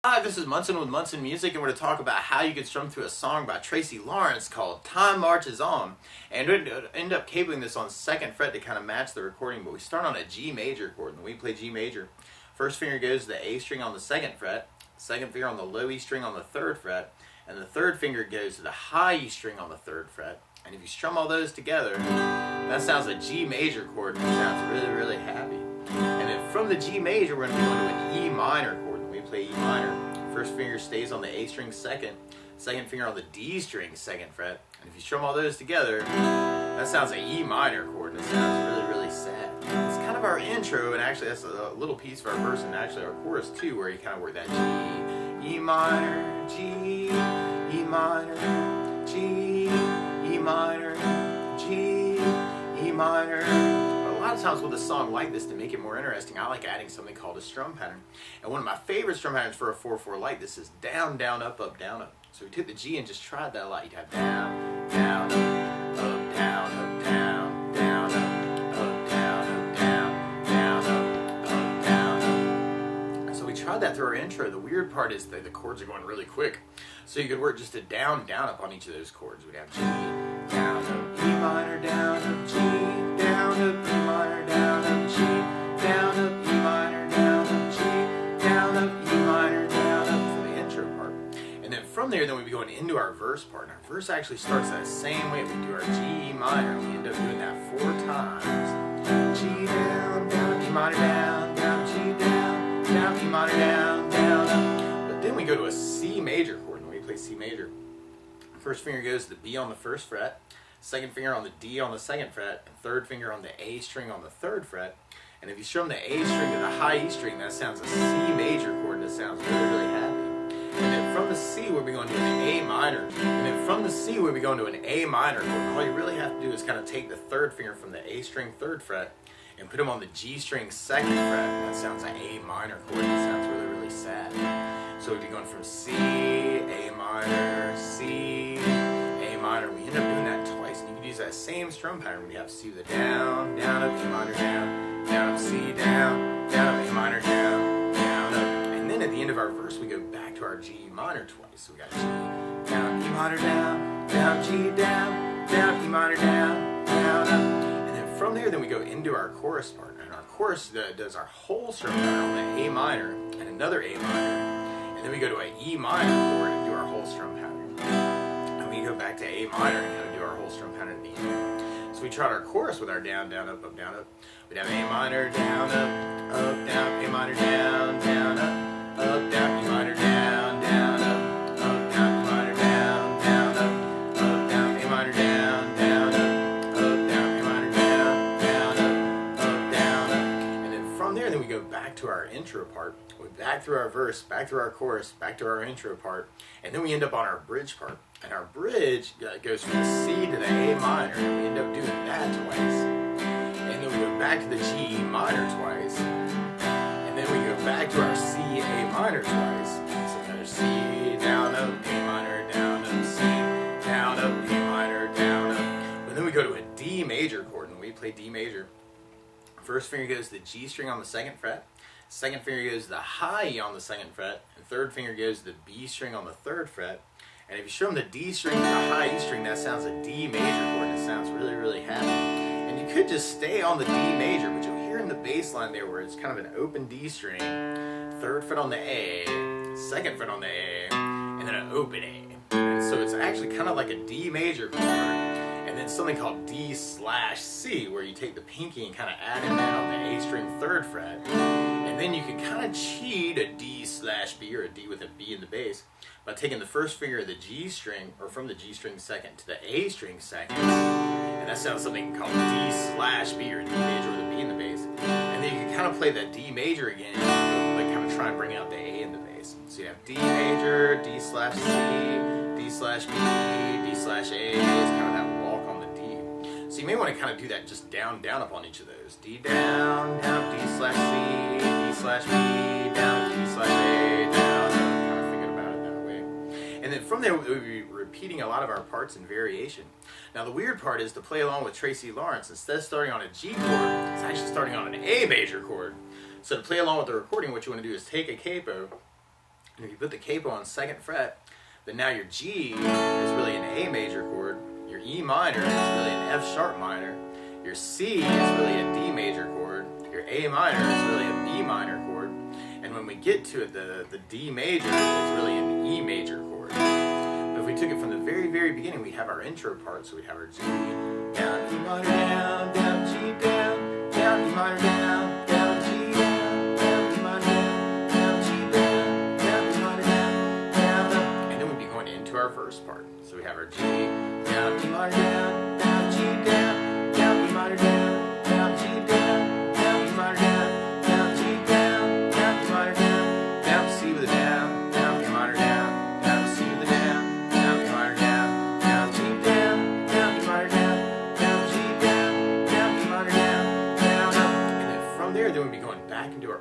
Hi, this is Munson with Munson Music, and we're going to talk about how you can strum through a song by Tracy Lawrence called Time Marches On. And we're going to end up cabling this on 2nd fret to kind of match the recording, but we start on a G major chord. When we play G major, first finger goes to the A string on the 2nd fret, second finger on the low E string on the 3rd fret, and the third finger goes to the high E string on the 3rd fret. And if you strum all those together, that sounds a G major chord, and it sounds really, really happy. And then from the G major, we're going to be going to an E minor chord. When we play E minor, first finger stays on the A string second finger on the D string 2nd fret. And if you strum all those together, that sounds an E minor chord, and it sounds really, really sad. It's kind of our intro, and actually that's a little piece of our verse, and actually our chorus too, where you kind of work that G, E minor, G, E minor, G, E minor, G, E minor. A lot of times with a song like this, to make it more interesting, I like adding something called a strum pattern. And one of my favorite strum patterns for a 4/4 like this is down, down, up, up, down, up. So we took the G and just tried that a lot. You'd have down, down, up, down, up, down, down, up, down, up, down, down, up, down, up. So we tried that through our intro. The weird part is that the chords are going really quick. So you could work just a down, down, up on each of those chords. We'd have G, down, up, E minor, down, up, G, down, up, E minor, down, up, G, down, up, E minor, down, up, G, down, up, E minor, down, up for the intro part. And then from there, then we'd be going into our verse part. And our verse actually starts that same way. We do our G, E minor, and we end up doing that 4 times. G down, down, E minor, down, down, G down, down, E minor, down, down, up. But then we go to a C major chord. When we play C major, first finger goes to the B on the 1st fret, second finger on the D on the 2nd fret, and third finger on the A string on the 3rd fret. And if you strum the A string to the high E string, that sounds a C major chord, and it sounds really, really happy. And then from the C, we'll be going to an A minor. And then from the C, we'll be going to an A minor chord. And all you really have to do is kind of take the third finger from the A string 3rd fret and put them on the G string 2nd fret. And that sounds an A minor chord, and it sounds really, really sad. So we'd be going from C, A minor, C, A minor. We end up doing that twice, and you can use that same strum pattern. We have C with a down, down, up, E minor, down, down, up, C, down, down, up, A minor, down, down, up. And then at the end of our verse, we go back to our G minor twice. So we got G, down, E minor, down, down, G, down, down, E minor, down, down, up. And then from there, then we go into our chorus part. And our chorus does our whole strum pattern on the A minor and another A minor. And then we go to an E minor chord and do our whole strum pattern. And we go back to A minor and kind of do our whole strum pattern at the end. So we tried our chorus with our down, down, up, up, down, up. We'd have A minor, down, up, down, A minor, down, down, up, down, E minor, down, down, up, down, E minor, down, down, up, down, A minor, down, down, up, down, A minor, down, down, up, down, up. And then from there, then we go back to our intro part. Back through our verse, back through our chorus, back to our intro part, and then we end up on our bridge part. And our bridge goes from the C to the A minor, and we end up doing that twice. And then we go back to the G minor twice, and then we go back to our C, A minor twice. So another C, down, up, A minor, down, up, C, down, up, A minor, down, up. But then we go to a D major chord, and we play D major. First finger goes to the G string on the 2nd fret. Second finger goes to the high E on the 2nd fret, and third finger goes to the B string on the 3rd fret. And if you strum the D string to the high E string, that sounds a D major chord, and it sounds really, really happy. And you could just stay on the D major, but you'll hear in the bass line there where it's kind of an open D string, 3rd fret on the A, 2nd fret on the A, and then an open A. And so it's actually kind of like a D major chord, and then something called D/C, where you take the pinky and kind of add in that on the A string 3rd fret. And then you can kind of cheat a D/B or a D with a B in the bass by taking the first finger of the G string, or from the G string 2nd to the A string 2nd. And that sounds something called D/B or D major with a B in the bass. And then you can kind of play that D major again, like kind of try and bring out the A in the bass. So you have D major, D/C, D/B, D/A. It's kind of that walk on the D. So you may want to kind of do that just down, down up on each of those. D down, down, D/C, D/B, down, D/A, down, kind of thinking about it that way. And then from there, we'll be repeating a lot of our parts in variation. Now the weird part is to play along with Tracy Lawrence, instead of starting on a G chord, it's actually starting on an A major chord. So to play along with the recording, what you want to do is take a capo And if you put the capo on 2nd fret, then now your G is really an A major chord, your E minor is really an F sharp minor, your C is really a D major chord, your A minor is really a B minor chord, and when we get to it, the D major is really an E major chord. But if we took it from the very, very beginning, we'd have our intro part, so we'd have our G, down, E minor, down, down, G, down, down, E minor, down, down, G, down, down, E minor, down, down, G, down, down, E minor, down, down, up. And then we'd be going into our verse part. So we have our G, down, E minor, down, down, G, down, down, E minor, down, down, G, down, down, E minor, down, down, G, down, down, E minor, down, down, C with a down, down, E minor, down, down, C with a down, down, E minor, down, down, G, down, down, E minor, down, down, G, down, down, E minor, down, down, up. And then from there, then we'd be going back into our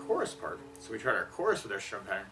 chorus part. So we tried our chorus with our strum pattern.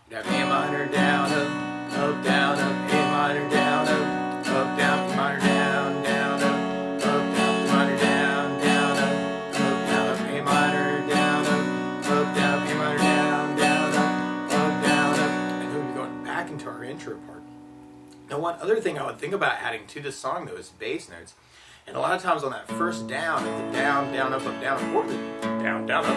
We'd have A minor, down, up, down, up, A minor, down, up, down, E minor, down, down, up, down, E minor, down, down, up, down, up, A minor, down, up, down, A minor, down, down, up, down, up. And then we'd be going back into our intro part. Now, one other thing I would think about adding to this song, though, is bass notes. And a lot of times on that first down, the down, down, up, down, or the down, down, up,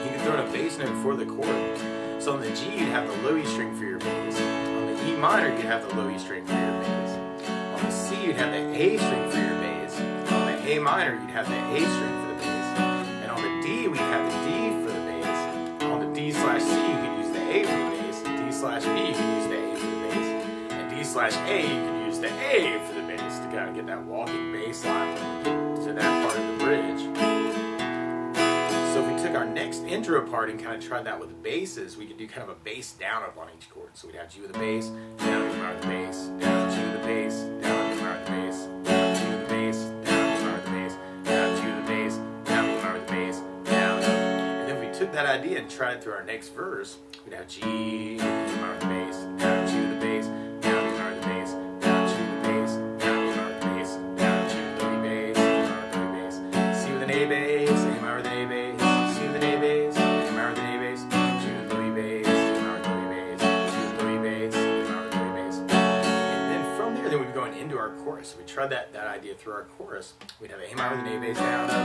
you can throw in a bass note for the chord. So on the G, you'd have the low E string for your bass. On the E minor, you'd have the low E string for your bass. On the C, you'd have the A string for your bass. On the A minor, you'd have the A string for the bass. And on the D, we'd have the D for the bass. On the D/C, you could use the A for the bass. D/B, you could use the A for the bass. And D/A, you could use the A for the bass to kind of get that walking bass line to that part of the bridge. So if we took our next intro part and kind of tried that with the basses, we could do kind of a bass down up on each chord. So we'd have G with the bass, down, E minor with the bass, down, G with the bass, down, E minor with the bass, down, G with the bass, down, E minor with the bass, down, G with the bass, down, E minor with the bass, down, up. And then if we took that idea and tried it through our next verse, we'd have G, E minor with the bass, down, G with the bass, down, E minor with the bass, down, G with the bass, down, E minor with the bass, down, G with the low E bass, E minor with the low E bass, C with an A bass, A minor with an A bass, C with an A bass, A minor with an A bass, G with the low E bass, E minor with the low E bass, G with the low E bass, E minor with the low E bass. And then from there, then we'd be going into our chorus. So we tried that idea through our chorus. We'd have A minor with an A bass, down, up,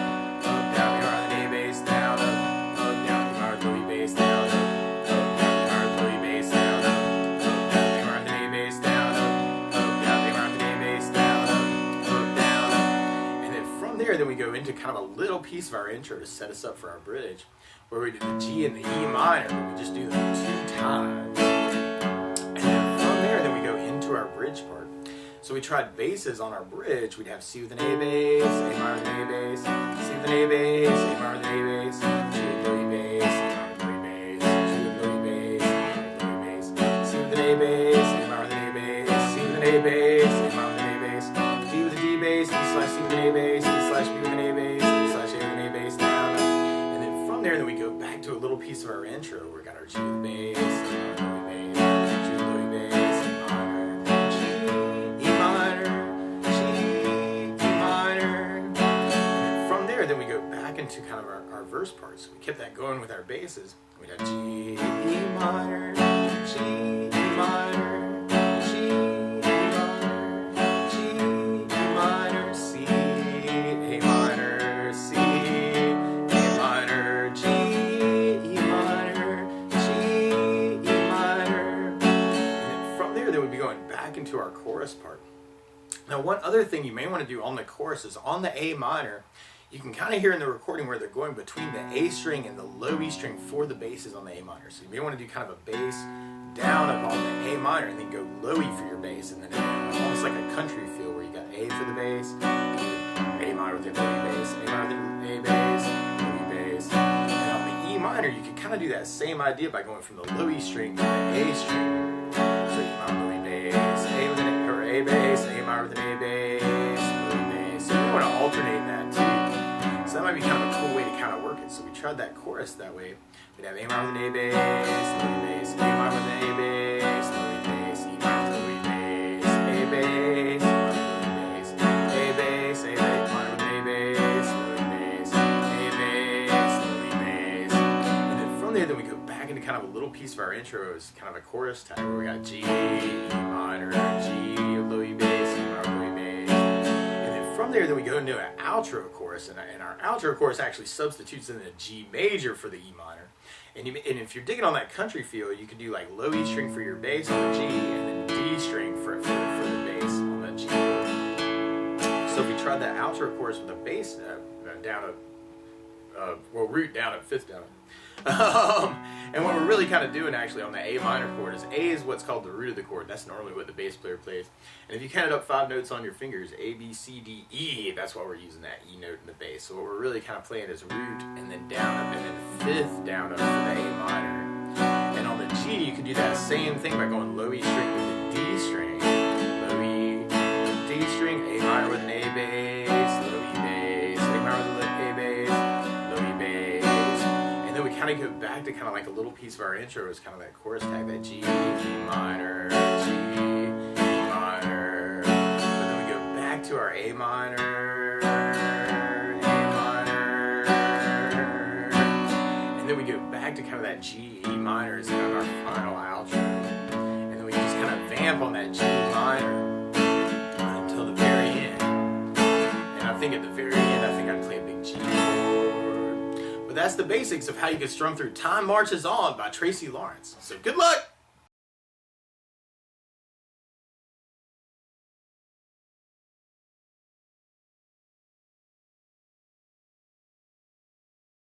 down, A minor with an A bass, down, up, down, E minor with the low E bass, down, up, down, E minor with the low E bass, down, up, down, A minor with an A bass, down, up, down, A minor with an A bass, down, up, down, up. And then from there, then we go into kind of a little piece of our intro to set us up for our bridge, where we do the G and the E minor, but we just do them 2 times. And then from there, then we go into our bridge part. So we tried basses on our bridge. We'd have C with an A bass, A minor with an A bass, C with an A bass, A minor with an A bass, G with low E bass, A minor with low E bass, G with low E bass, A minor with low E bass, C with an A bass, A minor with an A bass, C with an A bass, A minor with an A bass, D with a D bass, D/C with an A bass, D/B with an A bass, D/A with an A bass, down, up. And then from there, then we go back to a little piece of our intro where we got our G with the bass, A minor with low E bass, G with low E bass, E minor, G, E minor, G, E minor. And then from there, then we go back into kind of our verse parts. So we kept that going with our basses. We'd have G, E minor, G, E minor, G, E minor, G, E minor, C, A minor, C, A minor, G, E minor, G, E minor. And then from there, then we'd be going back into our chorus part. Now, one other thing you may want to do on the chorus is on the A minor, you can kind of hear in the recording where they're going between the A string and the low E string for the basses on the A minor. So you may want to do kind of a bass down up on the A minor and then go low E for your bass, and then almost like a country feel where you got A for the bass, A minor with the low E bass, A minor with the A bass, low E bass. And on the E minor, you can kind of do that same idea by going from the low E string to the A string. So E minor, low E bass, A with an A, or A bass, A minor with an A bass, low E bass. So you want to alternate that too. So that might be kind of a cool way to kind of work it. So we tried that chorus that way. We'd have A minor with an A bass, low E bass, A minor with an A bass, low E bass, E minor with an A bass, A bass, A bass, A minor with an A bass, low E bass, A bass, low E bass. And then from there, then we go back back into kind of a little piece of our intro is kind of a chorus tag where we got G, E minor, G, low E bass, E minor, low E bass. And then from there, then we go into an outro chorus, and our outro chorus actually substitutes in the G major for the E minor. And if you're digging on that country feel, you could do like low E string for your bass on the G, and then D string for the bass on the G. So if we tried that outro chorus with a bass root down at fifth down. And what we're really kind of doing actually on the A minor chord is A is what's called the root of the chord. That's normally what the bass player plays. And if you counted up 5 notes on your fingers, A, B, C, D, E, that's why we're using that E note in the bass. So what we're really kind of playing is root and then down up and then fifth down up for the A minor. And on the G, you can do that same thing by going low E string with the D string. Low E, D string, A minor with an A bass, low E bass, A minor with an A bass, low E bass. And then we kind of go back to kind of like a little piece of our intro is kind of that chorus tag, that G, E minor, G, E minor. But then we go back to our A minor, and then we go back to kind of that G, E minor is kind of our final outro. And then we just kind of vamp on that G minor until the very end. And I think at the very end, I think I'd play a big G chord. But that's the basics of how you can strum through Time Marches On by Tracy Lawrence. So good luck!